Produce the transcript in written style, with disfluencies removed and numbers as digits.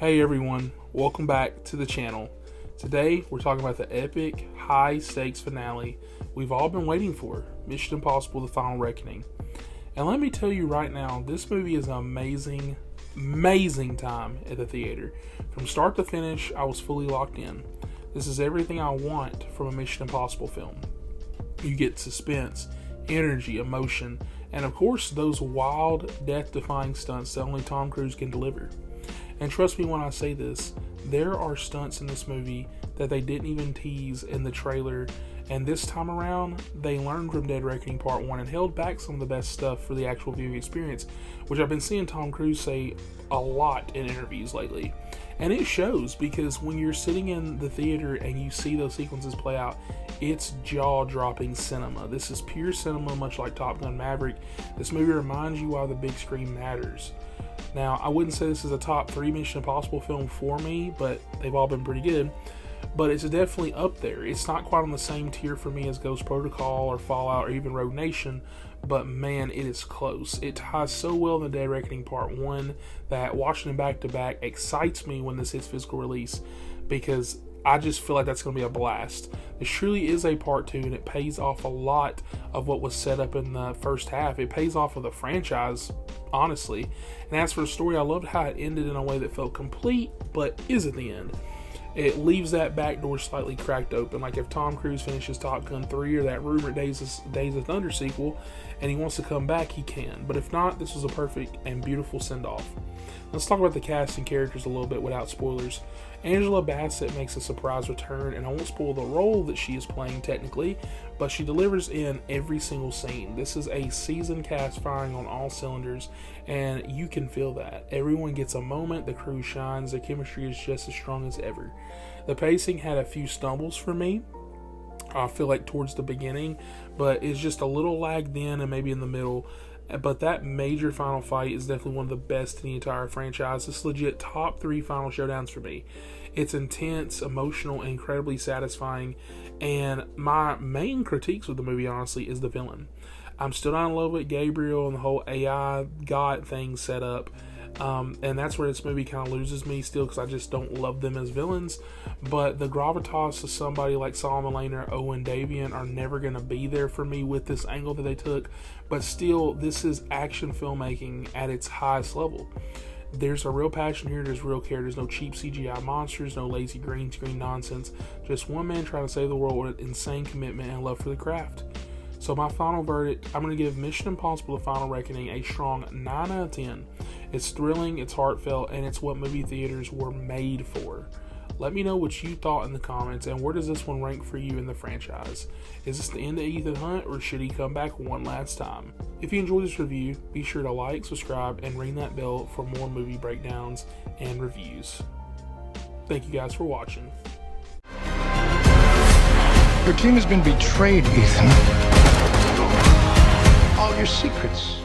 Hey everyone, welcome back to the channel. Today we're talking about the epic, high stakes finale we've all been waiting for, Mission Impossible: The Final Reckoning. And let me tell you right now, this movie is an amazing time at the theater. From start to finish, I was fully locked in. This is everything I want from a Mission Impossible film. You get suspense, energy, emotion, and of course those wild, death-defying stunts that only Tom Cruise can deliver. And trust me when I say this, there are stunts in this movie that they didn't even tease in the trailer, and this time around, they learned from Dead Reckoning Part 1 and held back some of the best stuff for the actual viewing experience, which I've been seeing Tom Cruise say a lot in interviews lately. And it shows, because when you're sitting in the theater and you see those sequences play out, it's jaw-dropping cinema. This is pure cinema, much like Top Gun: Maverick. This movie reminds you why the big screen matters. Now, I wouldn't say this is a top 3 Mission Impossible film for me, but they've all been pretty good. But it's definitely up there. It's not quite on the same tier for me as Ghost Protocol or Fallout or even Rogue Nation, but man, it is close. It ties so well in the Dead Reckoning Part 1 that watching them back to back excites me when this hits physical release, because I just feel like that's going to be a blast. This truly is a part 2, and it pays off a lot of what was set up in the first half. It pays off of the franchise, honestly. And as for the story, I loved how it ended in a way that felt complete, but is at the end. It leaves that back door slightly cracked open. Like if Tom Cruise finishes Top Gun 3 or that rumored Days of Thunder sequel and he wants to come back, he can. But if not, this was a perfect and beautiful send-off. Let's talk about the cast and characters a little bit without spoilers. Angela Bassett makes a surprise return, and I won't spoil the role that she is playing technically, but she delivers in every single scene. This is a seasoned cast firing on all cylinders, and you can feel that. Everyone gets a moment, the crew shines, the chemistry is just as strong as ever. The pacing had a few stumbles for me, I feel like towards the beginning, but it's just a little lag then and maybe in the middle. But that major final fight is definitely one of the best in the entire franchise. It's legit top 3 final showdowns for me. It's intense, emotional, and incredibly satisfying. And my main critiques of the movie, honestly, is the villain. I'm still not in love with Gabriel and the whole AI God thing set up. And that's where this movie kind of loses me still, because I just don't love them as villains. But the gravitas of somebody like Solomon Lane or Owen Davian are never going to be there for me with this angle that they took. But still, this is action filmmaking at its highest level. There's a real passion here, there's real care, there's no cheap CGI monsters, no lazy green screen nonsense. Just one man trying to save the world with an insane commitment and love for the craft. So my final verdict, I'm going to give Mission Impossible: The Final Reckoning a strong 9 out of 10. It's thrilling, it's heartfelt, and it's what movie theaters were made for. Let me know what you thought in the comments, and where does this one rank for you in the franchise? Is this the end of Ethan Hunt, or should he come back one last time? If you enjoyed this review, be sure to like, subscribe, and ring that bell for more movie breakdowns and reviews. Thank you guys for watching. Your team has been betrayed, Ethan. All your secrets